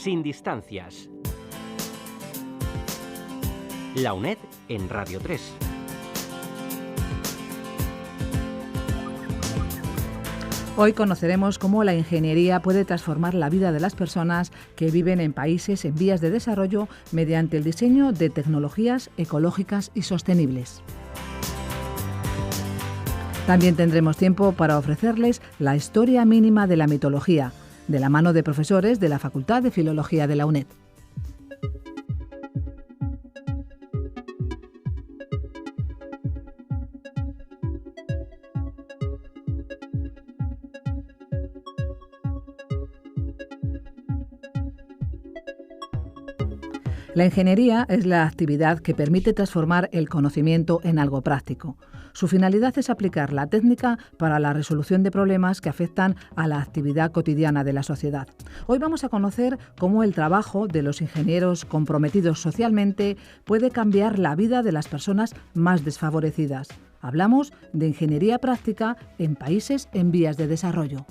sin distancias. La UNED en Radio 3. Hoy conoceremos cómo la ingeniería puede transformar la vida de las personas que viven en países en vías de desarrollo mediante el diseño de tecnologías ecológicas y sostenibles. También tendremos tiempo para ofrecerles la historia mínima de la mitología, de la mano de profesores de la Facultad de Filología de la UNED. La ingeniería es la actividad que permite transformar el conocimiento en algo práctico. Su finalidad es aplicar la técnica para la resolución de problemas que afectan a la actividad cotidiana de la sociedad. Hoy vamos a conocer cómo el trabajo de los ingenieros comprometidos socialmente puede cambiar la vida de las personas más desfavorecidas. Hablamos de ingeniería práctica en países en vías de desarrollo.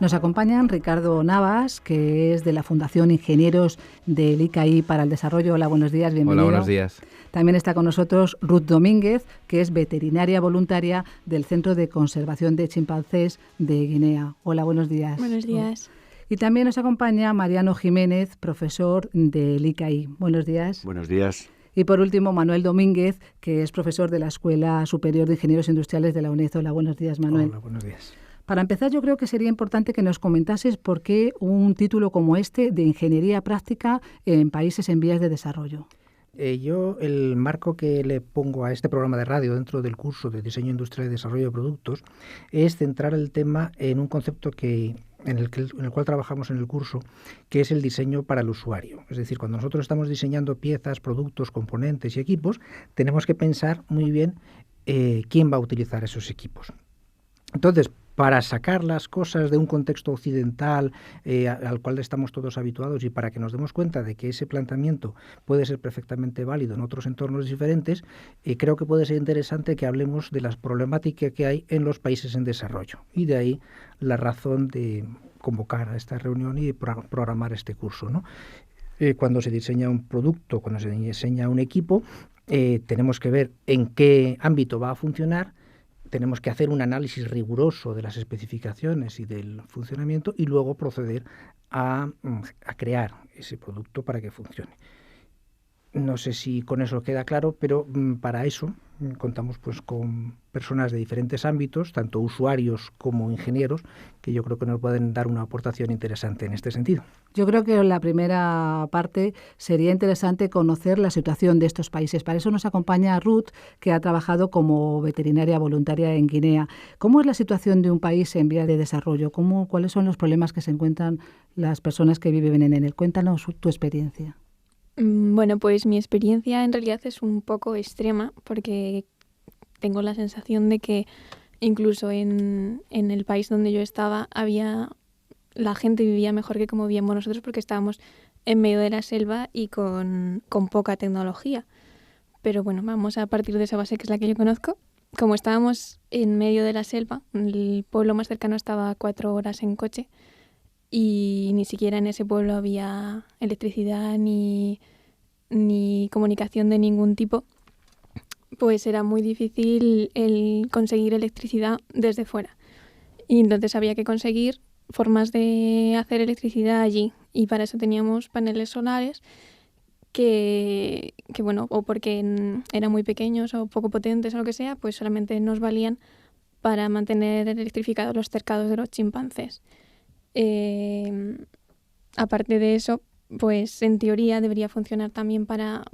Nos acompañan Ricardo Navas, que es de la Fundación Ingenieros del ICAI para el Desarrollo. Hola, buenos días, bienvenido. Hola, buenos días. También está con nosotros Ruth Domínguez, que es veterinaria voluntaria del Centro de Conservación de Chimpancés de Guinea. Hola, buenos días. Buenos días. Y también nos acompaña Mariano Jiménez, profesor del ICAI. Buenos días. Buenos días. Y por último, Manuel Domínguez, que es profesor de la Escuela Superior de Ingenieros Industriales de la UNED. Hola, buenos días, Manuel. Hola, buenos días. Para empezar, yo creo que sería importante que nos comentases por qué un título como este de Ingeniería Práctica en países en vías de desarrollo. Yo el marco que le pongo a este programa de radio dentro del curso de Diseño Industrial y Desarrollo de Productos es centrar el tema en un concepto en el cual trabajamos en el curso, que es el diseño para el usuario. Es decir, cuando nosotros estamos diseñando piezas, productos, componentes y equipos, tenemos que pensar muy bien quién va a utilizar esos equipos. Entonces, para sacar las cosas de un contexto occidental al cual estamos todos habituados y para que nos demos cuenta de que ese planteamiento puede ser perfectamente válido en otros entornos diferentes, creo que puede ser interesante que hablemos de las problemáticas que hay en los países en desarrollo. Y de ahí la razón de convocar a esta reunión y programar este curso, ¿no? Cuando se diseña un producto, cuando se diseña un equipo, tenemos que ver en qué ámbito va a funcionar. Tenemos que hacer un análisis riguroso de las especificaciones y del funcionamiento y luego proceder a crear ese producto para que funcione. No sé si con eso queda claro, pero para eso contamos pues con personas de diferentes ámbitos, tanto usuarios como ingenieros, que yo creo que nos pueden dar una aportación interesante en este sentido. Yo creo que en la primera parte sería interesante conocer la situación de estos países. Para eso nos acompaña Ruth, que ha trabajado como veterinaria voluntaria en Guinea. ¿Cómo es la situación de un país en vía de desarrollo? ¿Cuáles son los problemas que se encuentran las personas que viven en él? Cuéntanos tu experiencia. Bueno, pues mi experiencia en realidad es un poco extrema porque tengo la sensación de que incluso en el país donde yo estaba la gente vivía mejor que como vivíamos nosotros porque estábamos en medio de la selva y con poca tecnología. Pero bueno, vamos a partir de esa base que es la que yo conozco. Como estábamos en medio de la selva, el pueblo más cercano estaba a 4 horas en coche. Y ni siquiera en ese pueblo había electricidad ni comunicación de ningún tipo, pues era muy difícil el conseguir electricidad desde fuera. Y entonces había que conseguir formas de hacer electricidad allí. Y para eso teníamos paneles solares que bueno, o porque eran muy pequeños o poco potentes o lo que sea, pues solamente nos valían para mantener electrificados los cercados de los chimpancés. Aparte de eso, pues en teoría debería funcionar también para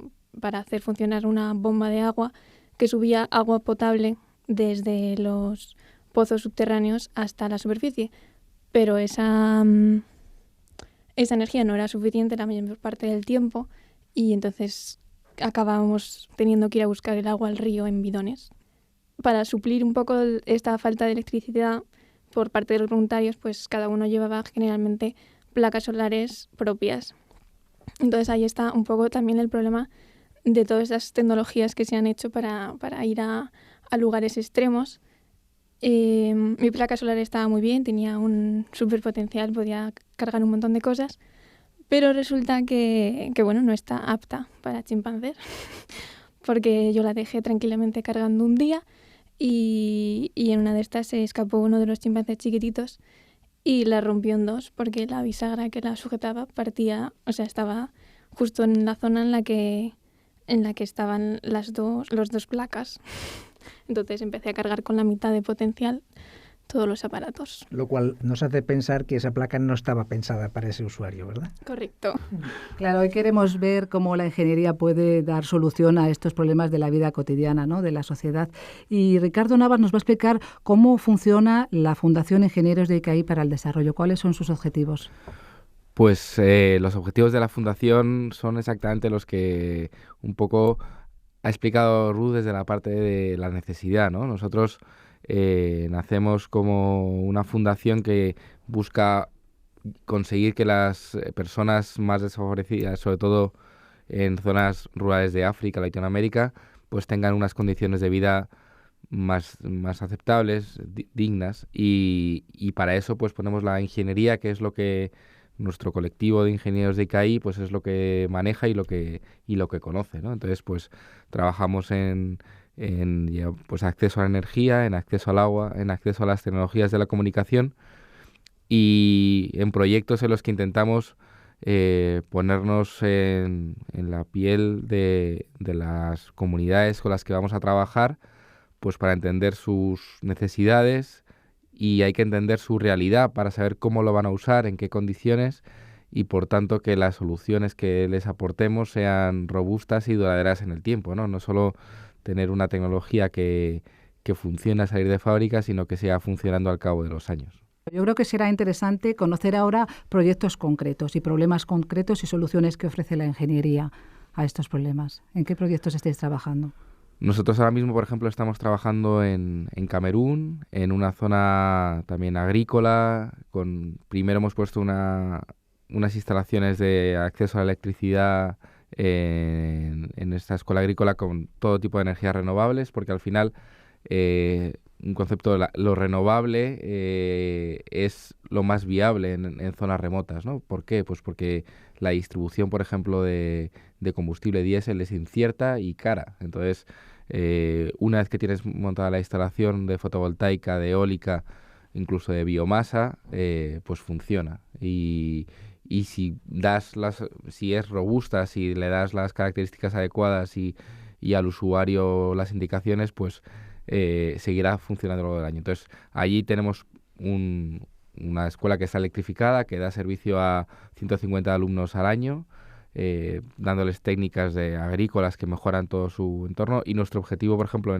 hacer funcionar una bomba de agua que subía agua potable desde los pozos subterráneos hasta la superficie. Pero esa energía no era suficiente la mayor parte del tiempo y entonces acabábamos teniendo que ir a buscar el agua al río en bidones. Para suplir un poco esta falta de electricidad por parte de los voluntarios, pues cada uno llevaba generalmente placas solares propias. Entonces ahí está un poco también el problema de todas esas tecnologías que se han hecho para ir a lugares extremos Mi placa solar estaba muy bien, tenía un súper potencial, podía cargar un montón de cosas, pero resulta que bueno, no está apta para chimpancés, porque yo la dejé tranquilamente cargando un día y en una de estas se escapó uno de los chimpancés chiquititos y la rompió en dos, porque la bisagra que la sujetaba partía, o sea, estaba justo en la zona en la que estaban los dos placas. Entonces empecé a cargar con la mitad de potencial todos los aparatos. Lo cual nos hace pensar que esa placa no estaba pensada para ese usuario, ¿verdad? Correcto. Claro, hoy queremos ver cómo la ingeniería puede dar solución a estos problemas de la vida cotidiana, ¿no?, de la sociedad. Y Ricardo Navas nos va a explicar cómo funciona la Fundación Ingenieros de ICAI para el Desarrollo. ¿Cuáles son sus objetivos? Pues los objetivos de la Fundación son exactamente los que un poco ha explicado Ruth desde la parte de la necesidad, ¿no? Nosotros nacemos como una fundación que busca conseguir que las personas más desfavorecidas, sobre todo en zonas rurales de África, Latinoamérica, pues tengan unas condiciones de vida más aceptables, dignas, y para eso pues ponemos la ingeniería, que es lo que nuestro colectivo de ingenieros de ICAI pues es lo que maneja y lo que conoce, ¿no? Entonces pues trabajamos en ya, pues acceso a la energía, en acceso al agua, en acceso a las tecnologías de la comunicación y en proyectos en los que intentamos ponernos en la piel de las comunidades con las que vamos a trabajar, pues para entender sus necesidades, y hay que entender su realidad para saber cómo lo van a usar, en qué condiciones, y por tanto que las soluciones que les aportemos sean robustas y duraderas en el tiempo, ¿no? No solo tener una tecnología que funcione a salir de fábrica, sino que siga funcionando al cabo de los años. Yo creo que será interesante conocer ahora proyectos concretos y problemas concretos y soluciones que ofrece la ingeniería a estos problemas. ¿En qué proyectos estáis trabajando? Nosotros ahora mismo, por ejemplo, estamos trabajando en Camerún, en una zona también agrícola. Primero hemos puesto unas instalaciones de acceso a la electricidad en esta escuela agrícola con todo tipo de energías renovables, porque al final un concepto de lo renovable es lo más viable en zonas remotas, ¿no? ¿Por qué? Pues porque la distribución, por ejemplo, de combustible diésel es incierta y cara. Entonces, una vez que tienes montada la instalación de fotovoltaica, de eólica, incluso de biomasa, pues funciona. Y si es robusta, si le das las características adecuadas y al usuario las indicaciones, pues seguirá funcionando a lo largo del año. Entonces, allí tenemos una escuela que está electrificada, que da servicio a 150 alumnos al año, dándoles técnicas agrícolas que mejoran todo su entorno. Y nuestro objetivo, por ejemplo,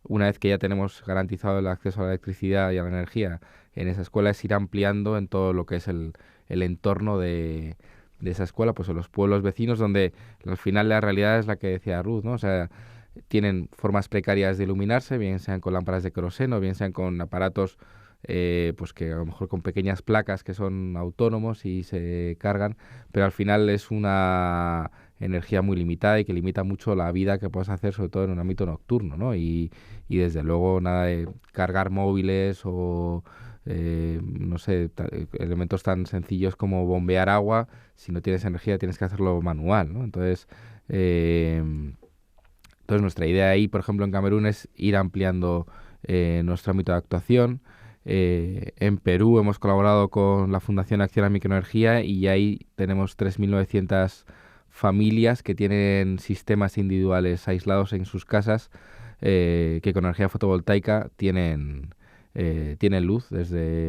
una vez que ya tenemos garantizado el acceso a la electricidad y a la energía en esa escuela, es ir ampliando en todo lo que es el entorno de esa escuela, pues en los pueblos vecinos, donde al final la realidad es la que decía Ruth, ¿no? O sea, tienen formas precarias de iluminarse, bien sean con lámparas de queroseno, bien sean con aparatos pues que a lo mejor con pequeñas placas que son autónomos y se cargan, pero al final es una energía muy limitada y que limita mucho la vida que puedes hacer, sobre todo en un ámbito nocturno, ¿no? Y desde luego nada de cargar móviles o no sé, elementos tan sencillos como bombear agua. Si no tienes energía tienes que hacerlo manual, ¿no? Entonces nuestra idea ahí, por ejemplo, en Camerún es ir ampliando nuestro ámbito de actuación. En Perú hemos colaborado con la Fundación Acción a Microenergía y ahí tenemos 3.900 familias que tienen sistemas individuales aislados en sus casas que con energía fotovoltaica tienen luz.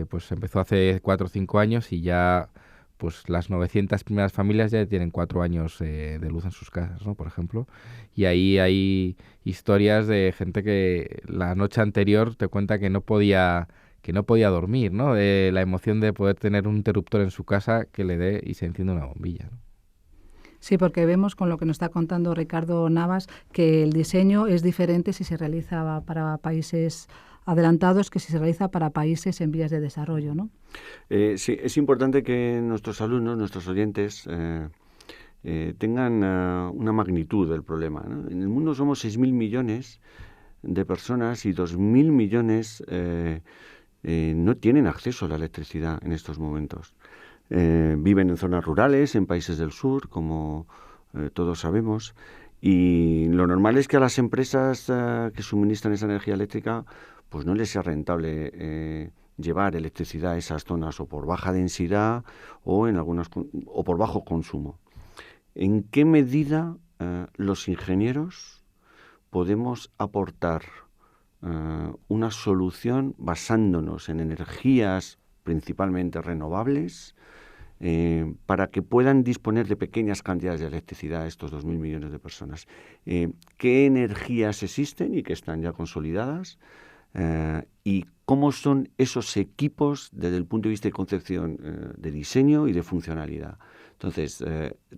Pues empezó hace 4 o 5 años y ya pues las 900 primeras familias ya tienen 4 años de luz en sus casas, ¿no? Por ejemplo. Y ahí hay historias de gente que la noche anterior te cuenta que no podía dormir, ¿no? De la emoción de poder tener un interruptor en su casa que le dé y se enciende una bombilla, ¿no? Sí, porque vemos con lo que nos está contando Ricardo Navas que el diseño es diferente si se realiza para países adelantados que si se realiza para países en vías de desarrollo, ¿no? Sí, es importante que nuestros alumnos, nuestros oyentes, tengan una magnitud del problema, ¿no? En el mundo somos 6.000 millones de personas y 2.000 millones no tienen acceso a la electricidad en estos momentos. Viven en zonas rurales, en países del sur, como todos sabemos, y lo normal es que a las empresas que suministran esa energía eléctrica pues no les sea rentable llevar electricidad a esas zonas, o por baja densidad o o por bajo consumo. ¿En qué medida los ingenieros podemos aportar una solución basándonos en energías principalmente renovables para que puedan disponer de pequeñas cantidades de electricidad estos 2.000 millones de personas? ¿Qué energías existen y que están ya consolidadas? Y cómo son esos equipos desde el punto de vista de concepción, de diseño y de funcionalidad. Entonces,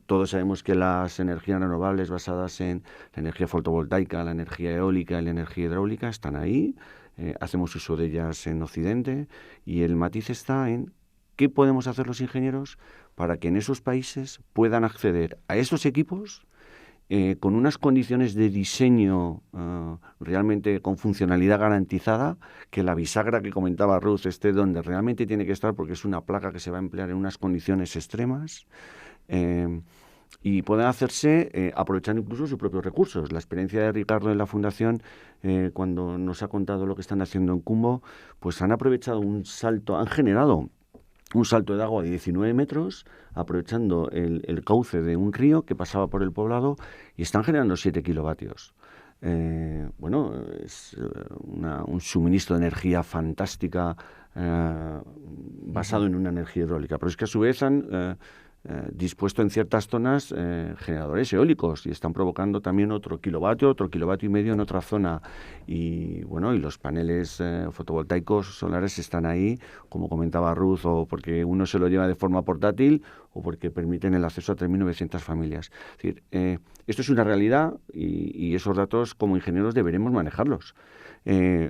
todos sabemos que las energías renovables basadas en la energía fotovoltaica, la energía eólica y la energía hidráulica están ahí, hacemos uso de ellas en Occidente, y el matiz está en qué podemos hacer los ingenieros para que en esos países puedan acceder a esos equipos con unas condiciones de diseño realmente con funcionalidad garantizada, que la bisagra que comentaba Ruth esté donde realmente tiene que estar, porque es una placa que se va a emplear en unas condiciones extremas, y puedan hacerse aprovechando incluso sus propios recursos. La experiencia de Ricardo en la Fundación, cuando nos ha contado lo que están haciendo en Cumbo, pues han aprovechado han generado un salto de agua de 19 metros, aprovechando el cauce de un río que pasaba por el poblado, y están generando 7 kilovatios. Es un suministro de energía fantástica basado en una energía hidráulica. Pero es que a su vez han dispuesto en ciertas zonas generadores eólicos, y están provocando también otro kilovatio y medio en otra zona, y los paneles fotovoltaicos solares están ahí, como comentaba Ruth, o porque uno se lo lleva de forma portátil o porque permiten el acceso a 3.900 familias. Es decir, esto es una realidad, y esos datos como ingenieros deberemos manejarlos.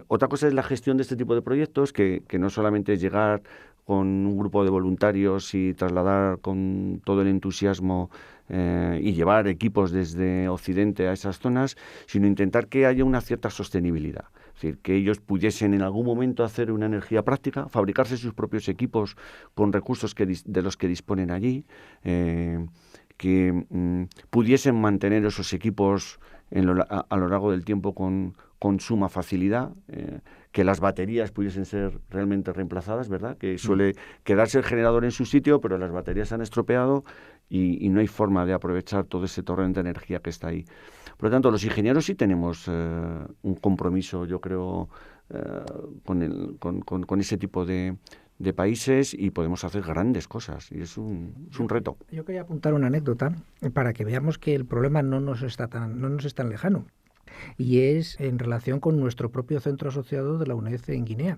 Otra cosa es la gestión de este tipo de proyectos, que no solamente es llegar con un grupo de voluntarios y trasladar con todo el entusiasmo y llevar equipos desde Occidente a esas zonas, sino intentar que haya una cierta sostenibilidad. Es decir, que ellos pudiesen en algún momento hacer una energía práctica, fabricarse sus propios equipos con recursos de los que disponen allí, que pudiesen mantener esos equipos a lo largo del tiempo con suma facilidad, que las baterías pudiesen ser realmente reemplazadas, ¿verdad? Que suele quedarse el generador en su sitio, pero las baterías se han estropeado y no hay forma de aprovechar todo ese torrente de energía que está ahí. Por lo tanto, los ingenieros sí tenemos un compromiso, yo creo, con ese tipo de países, y podemos hacer grandes cosas, y es un reto. Yo quería apuntar una anécdota para que veamos que el problema no nos es tan lejano, y es en relación con nuestro propio centro asociado de la UNED en Guinea.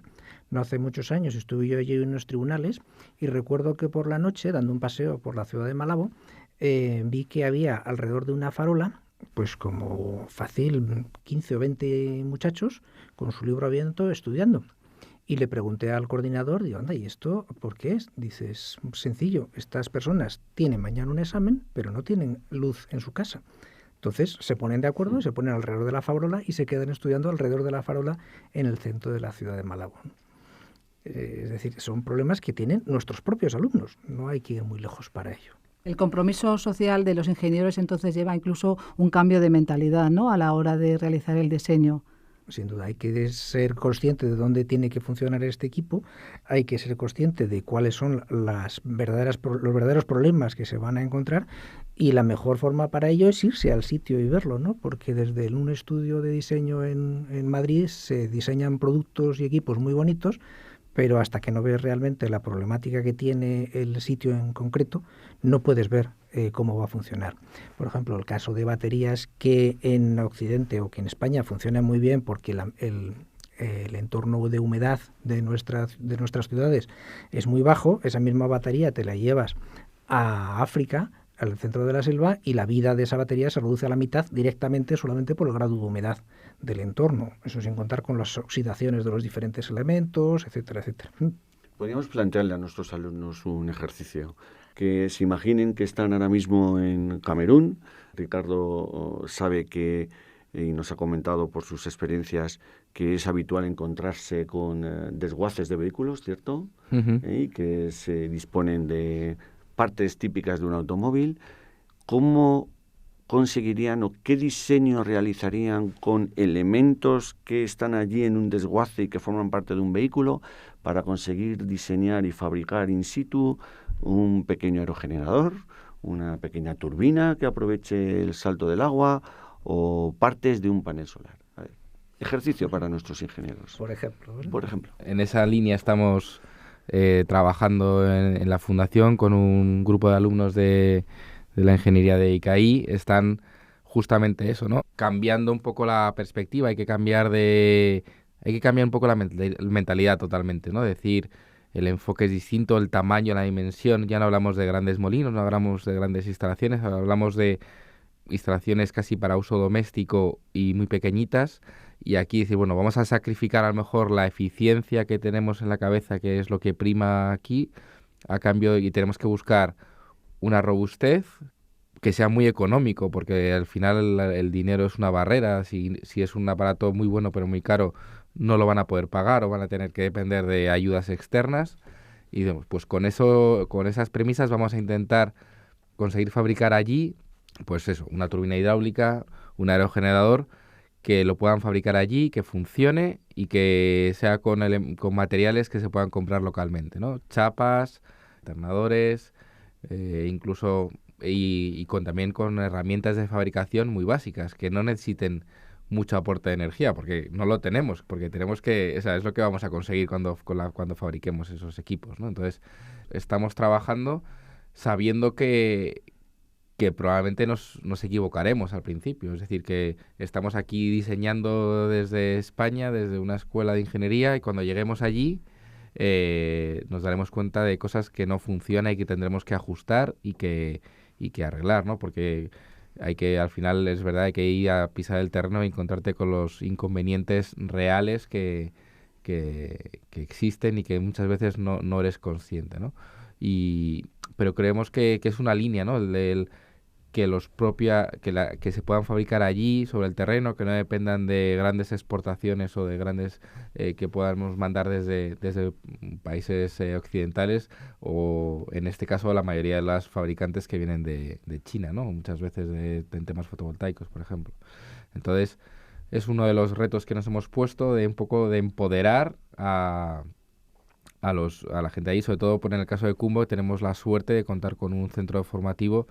No hace muchos años estuve yo allí en unos tribunales, y recuerdo que por la noche, dando un paseo por la ciudad de Malabo, vi que había alrededor de una farola, pues como fácil 15 o 20 muchachos con su libro abierto estudiando. Y le pregunté al coordinador, digo, anda, ¿y esto por qué es? Dice, es sencillo, estas personas tienen mañana un examen, pero no tienen luz en su casa. Entonces se ponen de acuerdo, se ponen alrededor de la farola y se quedan estudiando alrededor de la farola en el centro de la ciudad de Malabo. Es decir, son problemas que tienen nuestros propios alumnos, no hay que ir muy lejos para ello. El compromiso social de los ingenieros entonces lleva incluso un cambio de mentalidad, ¿no?, a la hora de realizar el diseño. Sin duda, hay que ser consciente de dónde tiene que funcionar este equipo, hay que ser consciente de cuáles son los verdaderos problemas que se van a encontrar, y la mejor forma para ello es irse al sitio y verlo, ¿no? Porque desde un estudio de diseño en Madrid se diseñan productos y equipos muy bonitos, pero hasta que no ves realmente la problemática que tiene el sitio en concreto, no puedes ver cómo va a funcionar. Por ejemplo, el caso de baterías, que en Occidente o que en España funcionan muy bien porque el entorno de humedad de nuestras ciudades es muy bajo. Esa misma batería te la llevas a África, al centro de la selva, y la vida de esa batería se reduce a la mitad directamente solamente por el grado de humedad del entorno. Eso sin contar con las oxidaciones de los diferentes elementos, etcétera, etcétera. Podríamos plantearle a nuestros alumnos un ejercicio, que se imaginen que están ahora mismo en Camerún. Ricardo sabe que y nos ha comentado por sus experiencias que es habitual encontrarse con desguaces de vehículos, ¿cierto? Y que se disponen de partes típicas de un automóvil. ¿Cómo conseguirían o qué diseño realizarían con elementos que están allí en un desguace y que forman parte de un vehículo para conseguir diseñar y fabricar in situ un pequeño aerogenerador, una pequeña turbina que aproveche el salto del agua o partes de un panel solar? A ver, ejercicio para nuestros ingenieros. Por ejemplo. Por ejemplo. En esa línea estamos trabajando en la fundación con un grupo de alumnos de la ingeniería de ICAI. Están justamente eso, ¿no? Cambiando un poco la perspectiva, hay que cambiar un poco la mentalidad totalmente, ¿no? Decir, el enfoque es distinto, el tamaño, la dimensión. Ya no hablamos de grandes molinos, no hablamos de grandes instalaciones, hablamos de instalaciones casi para uso doméstico y muy pequeñitas. Y aquí decir, bueno, vamos a sacrificar a lo mejor la eficiencia que tenemos en la cabeza, que es lo que prima aquí, a cambio, y tenemos que buscar una robustez que sea muy económico, porque al final el dinero es una barrera. Si es un aparato muy bueno pero muy caro, no lo van a poder pagar o van a tener que depender de ayudas externas. Y pues con esas premisas vamos a intentar conseguir fabricar allí, pues eso, una turbina hidráulica, un aerogenerador, que lo puedan fabricar allí, que funcione y que sea con materiales que se puedan comprar localmente, ¿no? Chapas, alternadores, incluso y también con herramientas de fabricación muy básicas, que no necesiten mucho aporte de energía, porque no lo tenemos, porque tenemos que, o sea, es lo que vamos a conseguir cuando fabriquemos esos equipos, ¿no? Entonces, estamos trabajando sabiendo que probablemente nos equivocaremos al principio. Es decir, que estamos aquí diseñando desde España, desde una escuela de ingeniería, y cuando lleguemos allí nos daremos cuenta de cosas que no funcionan y que tendremos que ajustar y que arreglar, ¿no? Porque al final es verdad, hay que ir a pisar el terreno y encontrarte con los inconvenientes reales que existen y que muchas veces no eres consciente, ¿no? Pero creemos que es una línea, ¿no? Que se puedan fabricar allí sobre el terreno, que no dependan de grandes exportaciones o de grandes que podamos mandar desde países occidentales, o en este caso la mayoría de las fabricantes que vienen de China, ¿no? Muchas veces en temas fotovoltaicos, por ejemplo. Entonces es uno de los retos que nos hemos puesto, de un poco de empoderar a la gente ahí. Sobre todo en el caso de Cumbo tenemos la suerte de contar con un centro formativo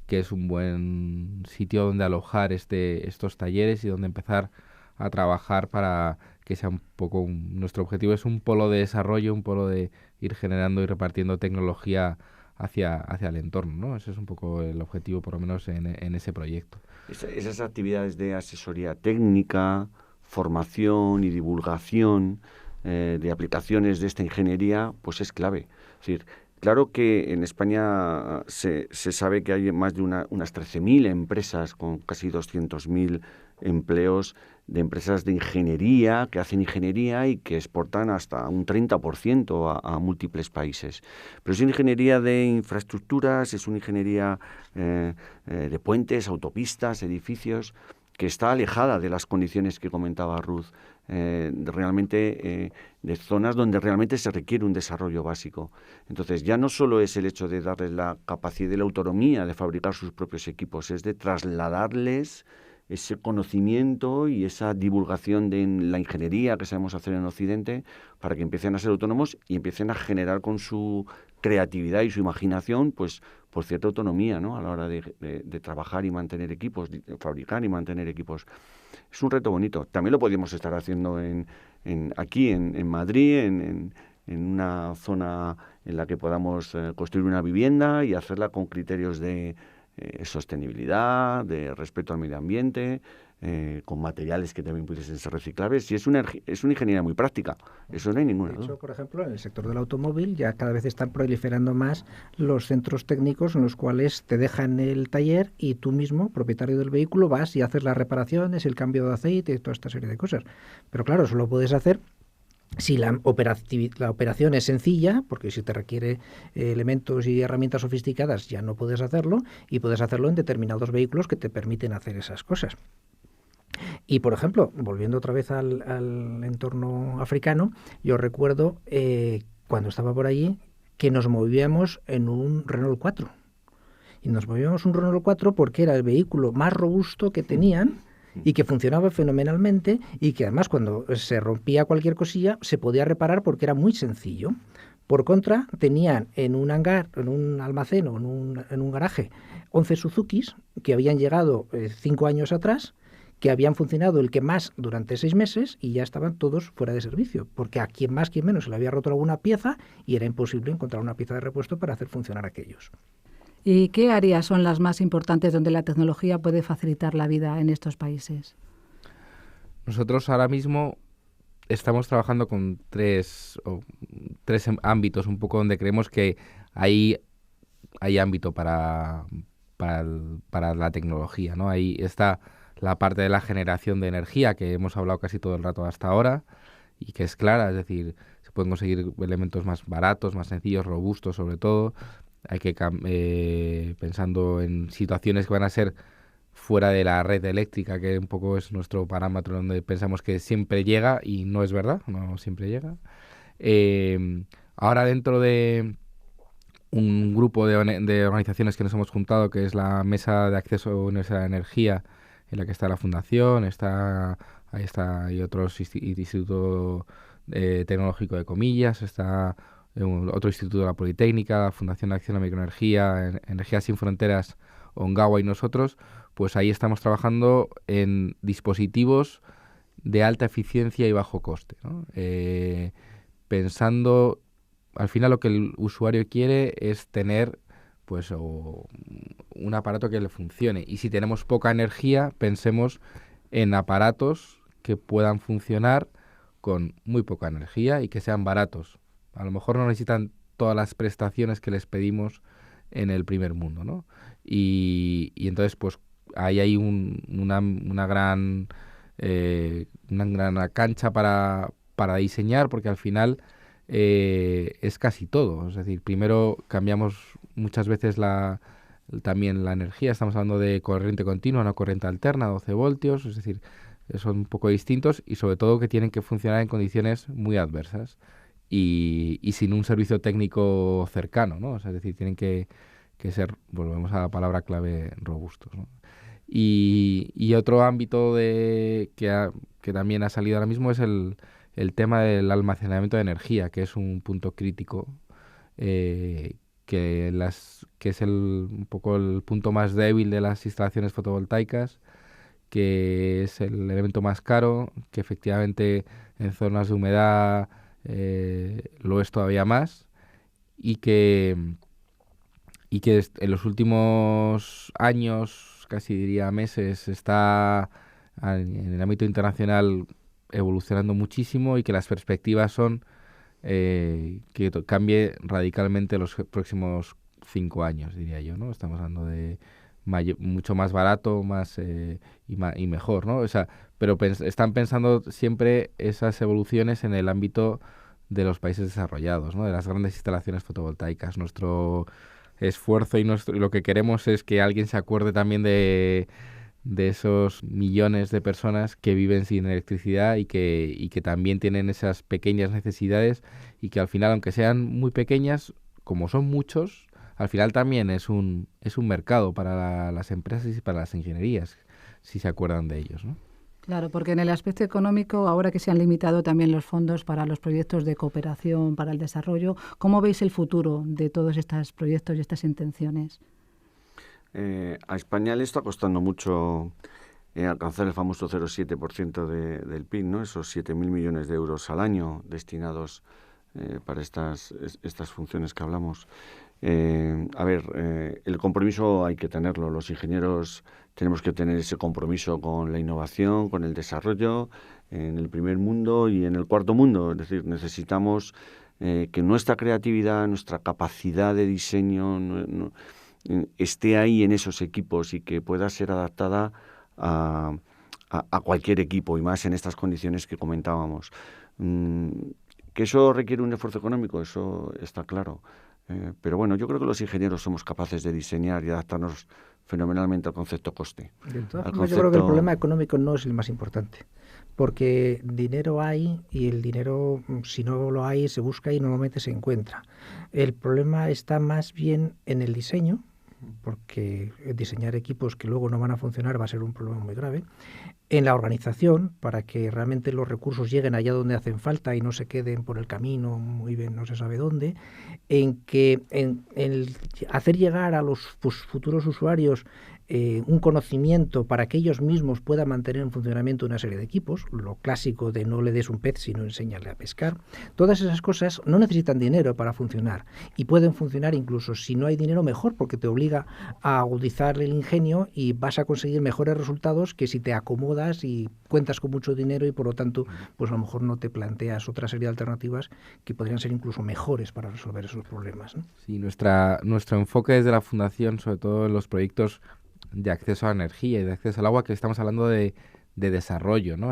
que es un buen sitio donde alojar estos talleres y donde empezar a trabajar para que sea un poco nuestro objetivo es un polo de desarrollo, un polo de ir generando y repartiendo tecnología hacia el entorno, ¿no? Ese es un poco el objetivo, por lo menos en ese proyecto. Esas actividades de asesoría técnica, formación y divulgación de aplicaciones de esta ingeniería, pues es clave. Es decir, claro que en España se sabe que hay más de unas 13.000 empresas con casi 200.000 empleos de empresas de ingeniería que hacen ingeniería y que exportan hasta un 30% a múltiples países. Pero es una ingeniería de infraestructuras, es una ingeniería de puentes, autopistas, edificios, que está alejada de las condiciones que comentaba Ruth, realmente de zonas donde realmente se requiere un desarrollo básico. Entonces ya no solo es el hecho de darles la capacidad y la autonomía de fabricar sus propios equipos, es de trasladarles ese conocimiento y esa divulgación de la ingeniería que sabemos hacer en Occidente para que empiecen a ser autónomos y empiecen a generar con su creatividad y su imaginación, pues por cierta autonomía, ¿no? A la hora de trabajar y mantener equipos, de fabricar y mantener equipos. Es un reto bonito. También lo podríamos estar haciendo aquí en Madrid, en una zona en la que podamos construir una vivienda y hacerla con criterios de sostenibilidad, de respeto al medio ambiente, con materiales que también pudiesen ser reciclables, y es una ingeniería muy práctica, eso no hay ninguna duda. De hecho, por ejemplo, en el sector del automóvil ya cada vez están proliferando más los centros técnicos en los cuales te dejan el taller y tú mismo, propietario del vehículo, vas y haces las reparaciones, el cambio de aceite y toda esta serie de cosas. Pero claro, eso lo puedes hacer si la operación es sencilla, porque si te requiere elementos y herramientas sofisticadas ya no puedes hacerlo, y puedes hacerlo en determinados vehículos que te permiten hacer esas cosas. Y, por ejemplo, volviendo otra vez al entorno africano, yo recuerdo cuando estaba por allí que nos movíamos en un Renault 4. Y nos movíamos un Renault 4 porque era el vehículo más robusto que tenían y que funcionaba fenomenalmente y que además cuando se rompía cualquier cosilla se podía reparar porque era muy sencillo. Por contra, tenían en un hangar, en un almacén o en un garaje 11 Suzukis que habían llegado 5 años atrás, que habían funcionado el que más durante 6 meses y ya estaban todos fuera de servicio, porque a quien más, quien menos se le había roto alguna pieza y era imposible encontrar una pieza de repuesto para hacer funcionar aquellos. ¿Y qué áreas son las más importantes donde la tecnología puede facilitar la vida en estos países? Nosotros ahora mismo estamos trabajando con tres ámbitos un poco donde creemos que hay ámbito para la tecnología, ¿no? Ahí está la parte de la generación de energía que hemos hablado casi todo el rato hasta ahora y que es clara, es decir, se pueden conseguir elementos más baratos, más sencillos, robustos sobre todo. Hay que pensando en situaciones que van a ser fuera de la red eléctrica, que un poco es nuestro parámetro donde pensamos que siempre llega y no es verdad, no siempre llega. Ahora dentro de un grupo de organizaciones que nos hemos juntado, que es la Mesa de Acceso Universal a la Energía, en la que está la Fundación, ahí está hay otros Instituto Tecnológico de Comillas, está otro instituto de la Politécnica, la Fundación de Acción a la Microenergía, Energías Sin Fronteras, Ongawa y nosotros, pues ahí estamos trabajando en dispositivos de alta eficiencia y bajo coste, ¿no? Pensando, al final lo que el usuario quiere es tener pues un aparato que le funcione. Y si tenemos poca energía, pensemos en aparatos que puedan funcionar con muy poca energía y que sean baratos. A lo mejor no necesitan todas las prestaciones que les pedimos en el primer mundo, ¿no? Y entonces, pues, ahí hay una gran cancha para diseñar, porque al final es casi todo. Es decir, primero cambiamos muchas veces también la energía. Estamos hablando de corriente continua, no corriente alterna, 12 voltios. Es decir, son un poco distintos y sobre todo que tienen que funcionar en condiciones muy adversas y sin un servicio técnico cercano, ¿no? O sea, es decir, tienen que ser, volvemos a la palabra clave, robustos, ¿no? Y otro ámbito que también ha salido ahora mismo es el tema del almacenamiento de energía, que es un punto crítico, que es un poco el punto más débil de las instalaciones fotovoltaicas, que es el elemento más caro, que efectivamente en zonas de humedad lo es todavía más, y que en los últimos años, casi diría meses, está en el ámbito internacional evolucionando muchísimo y que las perspectivas son que cambie radicalmente los próximos 5 años, diría yo, ¿no? Estamos hablando de mucho más barato, y mejor, ¿no? O sea, pero están pensando siempre esas evoluciones en el ámbito de los países desarrollados, ¿no? De las grandes instalaciones fotovoltaicas. Nuestro esfuerzo y lo que queremos es que alguien se acuerde también de esos millones de personas que viven sin electricidad y que también tienen esas pequeñas necesidades y que al final, aunque sean muy pequeñas, como son muchos, al final también es un mercado para las empresas y para las ingenierías, si se acuerdan de ellos, ¿no? Claro, porque en el aspecto económico, ahora que se han limitado también los fondos para los proyectos de cooperación, para el desarrollo, ¿cómo veis el futuro de todos estos proyectos y estas intenciones? A España le está costando mucho alcanzar el famoso 0,7% del PIB, ¿no? Esos 7.000 millones de euros al año destinados para estas funciones que hablamos. El compromiso hay que tenerlo. Los ingenieros tenemos que tener ese compromiso con la innovación, con el desarrollo en el primer mundo y en el cuarto mundo. Es decir, necesitamos que nuestra creatividad, nuestra capacidad de diseño esté ahí en esos equipos y que pueda ser adaptada a cualquier equipo y más en estas condiciones que comentábamos. Que eso requiere un esfuerzo económico, eso está claro. Pero bueno, yo creo que los ingenieros somos capaces de diseñar y adaptarnos fenomenalmente al concepto coste. De todas formas, yo creo que el problema económico no es el más importante, porque dinero hay y el dinero, si no lo hay, se busca y normalmente se encuentra. El problema está más bien en el diseño, porque diseñar equipos que luego no van a funcionar va a ser un problema muy grave, en la organización, para que realmente los recursos lleguen allá donde hacen falta y no se queden por el camino muy bien no se sabe dónde, en el hacer llegar a los futuros usuarios un conocimiento para que ellos mismos puedan mantener en funcionamiento una serie de equipos, lo clásico de no le des un pez sino enséñale a pescar. Todas esas cosas no necesitan dinero para funcionar y pueden funcionar incluso si no hay dinero mejor, porque te obliga a agudizar el ingenio y vas a conseguir mejores resultados que si te acomodas y cuentas con mucho dinero y por lo tanto pues a lo mejor no te planteas otra serie de alternativas que podrían ser incluso mejores para resolver esos problemas, ¿no? Sí, nuestro enfoque desde la Fundación, sobre todo en los proyectos de acceso a la energía y de acceso al agua, que estamos hablando de desarrollo, ¿no?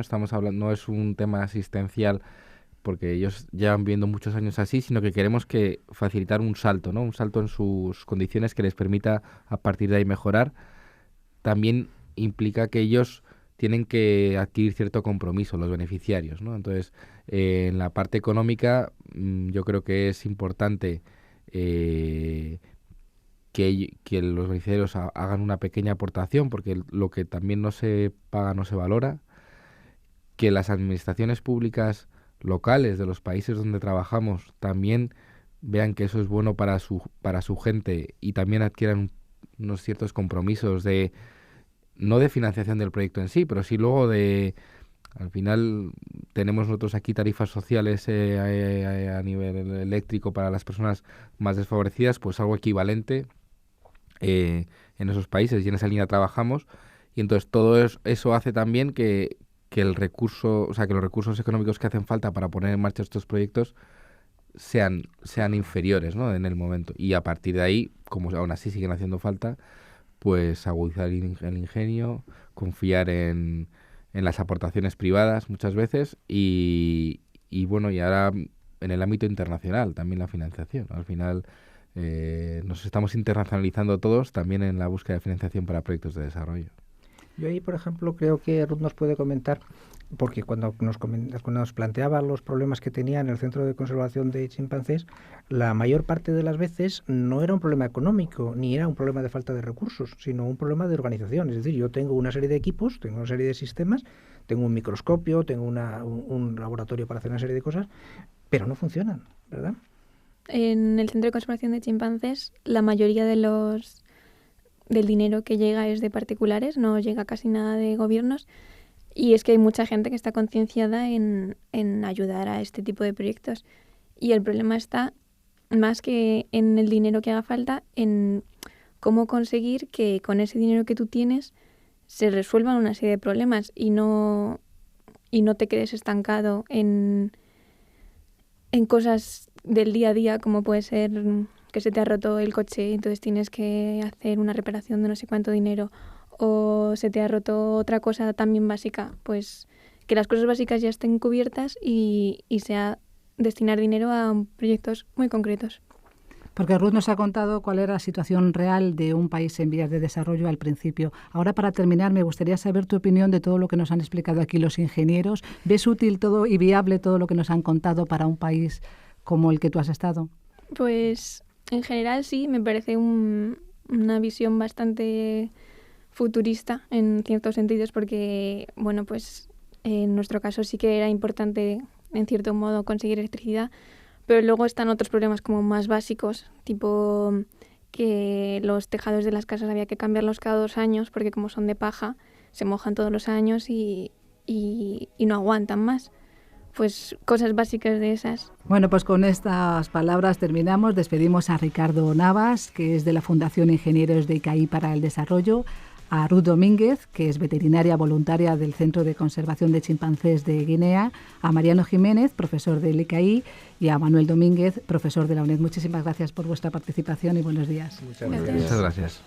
No es un tema asistencial porque ellos llevan viviendo muchos años así, sino que queremos facilitar un salto, ¿no? Un salto en sus condiciones que les permita a partir de ahí mejorar. También implica que ellos tienen que adquirir cierto compromiso, los beneficiarios, ¿no? Entonces, en la parte económica, yo creo que es importante que los beneficiarios hagan una pequeña aportación, porque lo que también no se paga no se valora, que las administraciones públicas locales de los países donde trabajamos también vean que eso es bueno para su gente y también adquieran unos ciertos compromisos no de financiación del proyecto en sí, pero sí luego al final tenemos nosotros aquí tarifas sociales a nivel eléctrico para las personas más desfavorecidas, pues algo equivalente en esos países, y en esa línea trabajamos, y entonces todo eso hace también que los recursos económicos que hacen falta para poner en marcha estos proyectos sean inferiores, ¿no? En el momento, y a partir de ahí, como aún así siguen haciendo falta, pues agudizar el ingenio, confiar en las aportaciones privadas muchas veces y ahora en el ámbito internacional también la financiación. Al final nos estamos internacionalizando todos también en la búsqueda de financiación para proyectos de desarrollo. Yo ahí, por ejemplo, creo que Ruth nos puede comentar, porque cuando nos planteaba los problemas que tenía en el Centro de Conservación de Chimpancés, la mayor parte de las veces no era un problema económico, ni era un problema de falta de recursos, sino un problema de organización. Es decir, yo tengo una serie de equipos, tengo una serie de sistemas, tengo un microscopio, tengo un laboratorio para hacer una serie de cosas, pero no funcionan, ¿verdad? En el Centro de Conservación de Chimpancés, la mayoría del dinero que llega es de particulares, no llega casi nada de gobiernos, y es que hay mucha gente que está concienciada en ayudar a este tipo de proyectos. Y el problema está más que en el dinero que haga falta, en cómo conseguir que con ese dinero que tú tienes se resuelvan una serie de problemas y no te quedes estancado en cosas del día a día, como puede ser que se te ha roto el coche y entonces tienes que hacer una reparación de no sé cuánto dinero, o se te ha roto otra cosa también básica, pues que las cosas básicas ya estén cubiertas y sea destinar dinero a proyectos muy concretos. Porque Ruth nos ha contado cuál era la situación real de un país en vías de desarrollo al principio. Ahora, para terminar, me gustaría saber tu opinión de todo lo que nos han explicado aquí los ingenieros. ¿Ves útil todo y viable todo lo que nos han contado para un país como el que tú has estado? Pues en general sí, me parece una visión bastante futurista en ciertos sentidos, porque, bueno, pues en nuestro caso sí que era importante, en cierto modo, conseguir electricidad, pero luego están otros problemas como más básicos, tipo que los tejados de las casas había que cambiarlos cada 2 años, porque como son de paja, se mojan todos los años y no aguantan más. Pues cosas básicas de esas. Bueno, pues con estas palabras terminamos. Despedimos a Ricardo Navas, que es de la Fundación Ingenieros de ICAI para el Desarrollo, a Ruth Domínguez, que es veterinaria voluntaria del Centro de Conservación de Chimpancés de Guinea, a Mariano Jiménez, profesor del ICAI, y a Manuel Domínguez, profesor de la UNED. Muchísimas gracias por vuestra participación y buenos días. Muchas gracias. Muchas gracias.